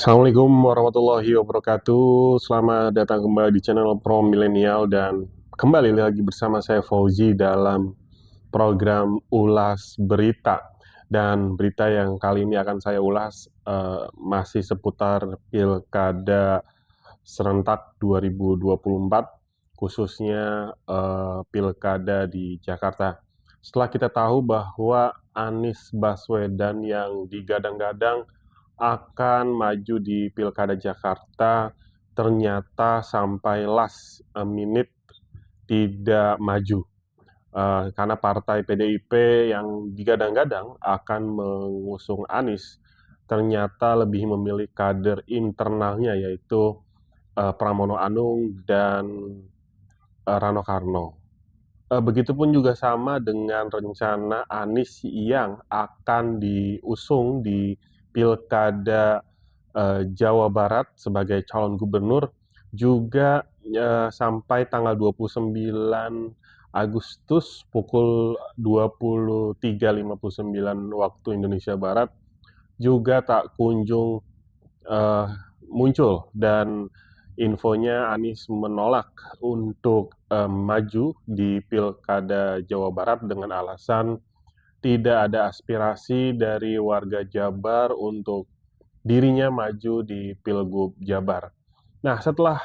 Assalamualaikum warahmatullahi wabarakatuh. Selamat datang kembali di channel Pro Milenial dan kembali lagi bersama saya Fauzi dalam program Ulas Berita. Dan berita yang kali ini akan saya ulas masih seputar Pilkada serentak 2024, khususnya Pilkada di Jakarta. Setelah kita tahu bahwa Anies Baswedan yang digadang-gadang akan maju di Pilkada Jakarta, ternyata sampai last minute tidak maju. Karena partai PDIP yang digadang-gadang akan mengusung Anies, ternyata lebih memilih kader internalnya, yaitu Pramono Anung dan Rano Karno. Begitupun juga sama dengan rencana Anies yang akan diusung di Pilkada Jawa Barat sebagai calon gubernur, juga sampai tanggal 29 Agustus pukul 23.59 waktu Indonesia Barat juga tak kunjung eh, muncul, dan infonya Anies menolak untuk maju di Pilkada Jawa Barat dengan alasan tidak ada aspirasi dari warga Jabar untuk dirinya maju di Pilgub Jabar. Nah, setelah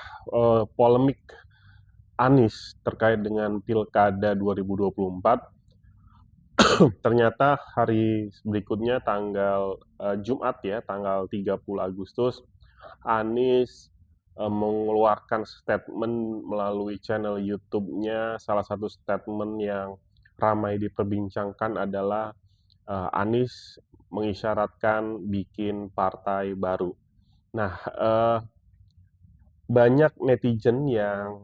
polemik Anies terkait dengan Pilkada 2024, ternyata hari berikutnya tanggal Jumat ya, tanggal 30 Agustus, Anies mengeluarkan statement melalui channel YouTube-nya. Salah satu statement yang ramai diperbincangkan adalah Anies mengisyaratkan bikin partai baru. Nah, banyak netizen yang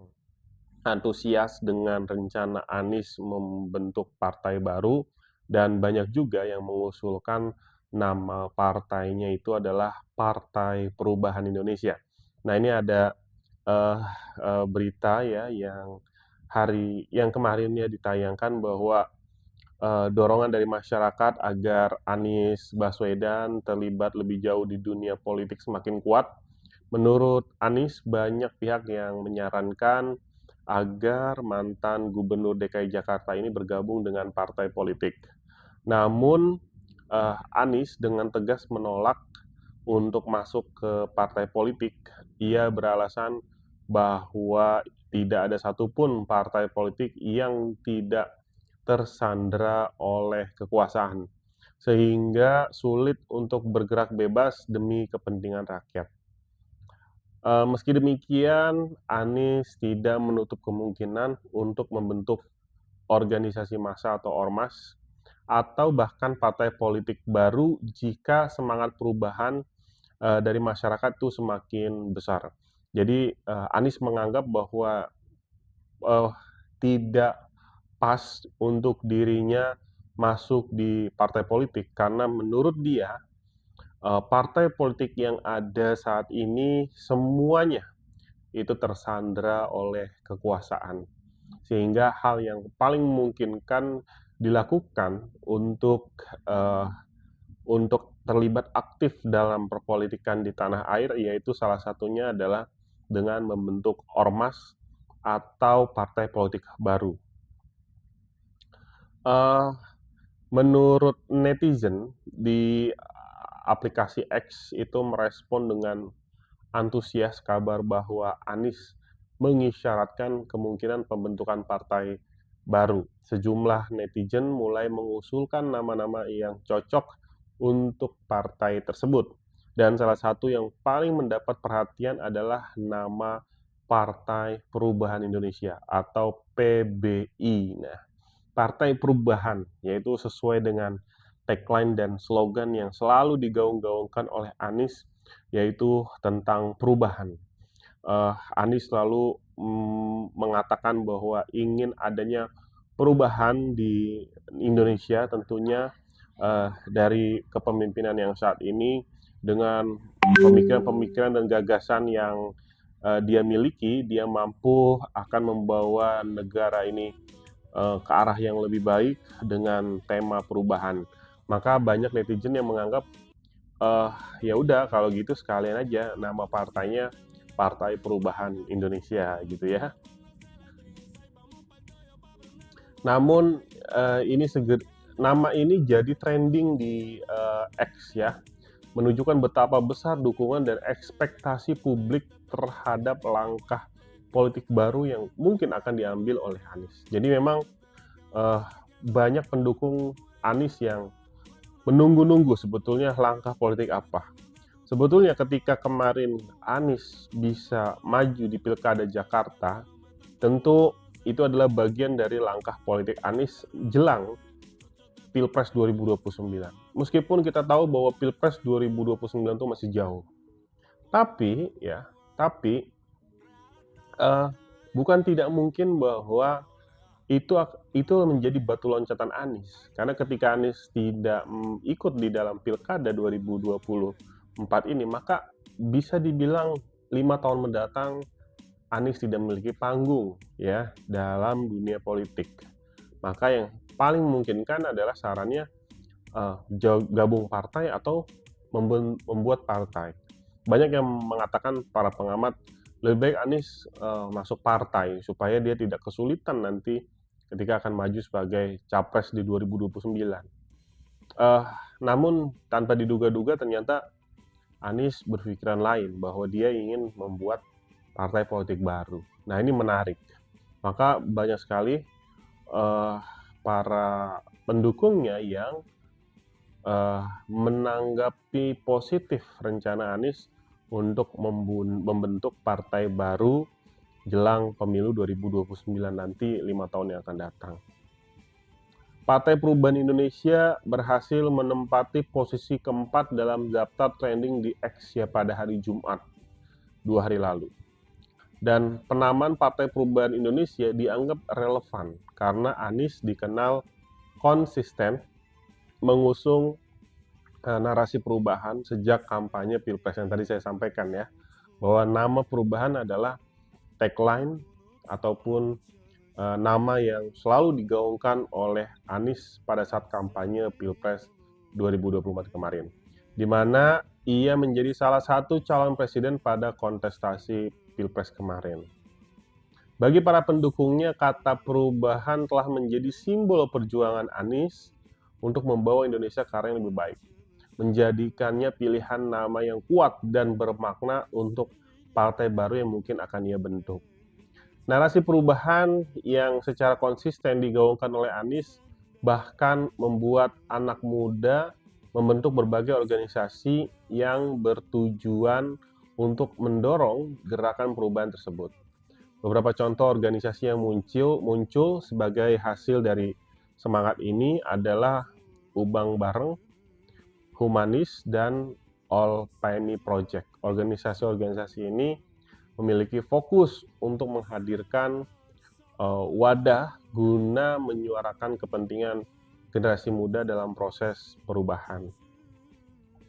antusias dengan rencana Anies membentuk partai baru, dan banyak juga yang mengusulkan nama partainya itu adalah Partai Perubahan Indonesia. Nah, ini ada eh, berita ya yang kemarinnya ditayangkan bahwa dorongan dari masyarakat agar Anies Baswedan terlibat lebih jauh di dunia politik semakin kuat. Menurut Anies, banyak pihak yang menyarankan agar mantan Gubernur DKI Jakarta ini bergabung dengan partai politik. Namun, Anies dengan tegas menolak untuk masuk ke partai politik. Ia beralasan bahwa tidak ada satupun partai politik yang tidak tersandra oleh kekuasaan, sehingga sulit untuk bergerak bebas demi kepentingan rakyat. Meski demikian, Anies tidak menutup kemungkinan untuk membentuk organisasi massa atau ormas, atau bahkan partai politik baru jika semangat perubahan dari masyarakat itu semakin besar. Jadi Anies menganggap bahwa eh, tidak pas untuk dirinya masuk di partai politik, karena menurut dia partai politik yang ada saat ini semuanya itu tersandra oleh kekuasaan, sehingga hal yang paling memungkinkan dilakukan eh, untuk terlibat aktif dalam perpolitikan di tanah air, yaitu salah satunya adalah dengan membentuk ormas atau partai politik baru. Eh, Menurut netizen di aplikasi X itu merespon dengan antusias kabar bahwa Anies mengisyaratkan kemungkinan pembentukan partai baru. Sejumlah netizen mulai mengusulkan nama-nama yang cocok untuk partai tersebut. Dan salah satu yang paling mendapat perhatian adalah nama Partai Perubahan Indonesia atau PBI. Nah, Partai Perubahan, yaitu sesuai dengan tagline dan slogan yang selalu digaung-gaungkan oleh Anies, yaitu tentang perubahan. Anies selalu mengatakan bahwa ingin adanya perubahan di Indonesia, tentunya dari kepemimpinan yang saat ini, dengan pemikiran-pemikiran dan gagasan yang dia miliki, dia mampu akan membawa negara ini ke arah yang lebih baik dengan tema perubahan. Maka banyak netizen yang menganggap eh ya udah kalau gitu sekalian aja nama partainya Partai Perubahan Indonesia gitu ya. Namun nama ini jadi trending di X ya, menunjukkan betapa besar dukungan dan ekspektasi publik terhadap langkah politik baru yang mungkin akan diambil oleh Anies. Jadi memang eh, banyak pendukung Anies yang menunggu-nunggu sebetulnya langkah politik apa. Sebetulnya ketika kemarin Anies bisa maju di Pilkada Jakarta, tentu itu adalah bagian dari langkah politik Anies jelang Pilpres 2029. Meskipun kita tahu bahwa Pilpres 2029 itu masih jauh. Tapi ya, tapi eh, bukan tidak mungkin bahwa itu menjadi batu loncatan Anies. Karena ketika Anies tidak ikut di dalam Pilkada 2024 ini, maka bisa dibilang 5 tahun mendatang Anies tidak memiliki panggung ya dalam dunia politik. Maka yang paling memungkinkan adalah sarannya gabung partai atau membuat partai. Banyak yang mengatakan para pengamat lebih baik Anies masuk partai supaya dia tidak kesulitan nanti ketika akan maju sebagai capres di 2029. Namun tanpa diduga-duga ternyata Anies berpikiran lain bahwa dia ingin membuat partai politik baru. Nah ini menarik. Maka banyak sekali para pendukungnya yang menanggapi positif rencana Anies untuk membentuk partai baru jelang pemilu 2029 nanti 5 tahun yang akan datang. Partai Perubahan Indonesia berhasil menempati posisi keempat dalam daftar trending di X ya pada hari Jumat 2 hari lalu. Dan penamaan Partai Perubahan Indonesia dianggap relevan karena Anies dikenal konsisten mengusung narasi perubahan sejak kampanye Pilpres yang tadi saya sampaikan ya, bahwa nama perubahan adalah tagline ataupun nama yang selalu digaungkan oleh Anies pada saat kampanye Pilpres 2024 kemarin, di mana ia menjadi salah satu calon presiden pada kontestasi Pilpres kemarin. Bagi para pendukungnya, kata perubahan telah menjadi simbol perjuangan Anies untuk membawa Indonesia ke arah yang lebih baik, menjadikannya pilihan nama yang kuat dan bermakna untuk partai baru yang mungkin akan ia bentuk. Narasi perubahan yang secara konsisten digaungkan oleh Anies bahkan membuat anak muda membentuk berbagai organisasi yang bertujuan untuk mendorong gerakan perubahan tersebut. Beberapa contoh organisasi yang muncul sebagai hasil dari semangat ini adalah Ubang Bareng, Humanis, dan All Penny Project. Organisasi-organisasi ini memiliki fokus untuk menghadirkan wadah guna menyuarakan kepentingan generasi muda dalam proses perubahan.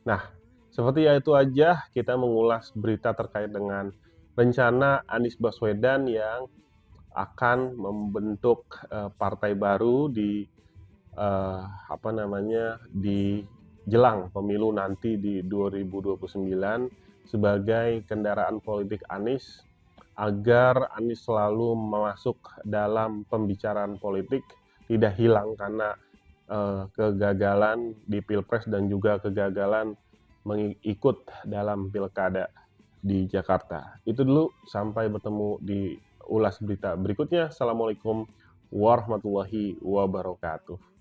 Nah, seperti itu aja kita mengulas berita terkait dengan rencana Anies Baswedan yang akan membentuk partai baru di di jelang pemilu nanti di 2029 sebagai kendaraan politik Anies agar Anies selalu masuk dalam pembicaraan politik, tidak hilang karena kegagalan di Pilpres dan juga kegagalan mengikut dalam pilkada di Jakarta. Itu dulu, sampai bertemu di ulas berita berikutnya. Assalamualaikum warahmatullahi wabarakatuh.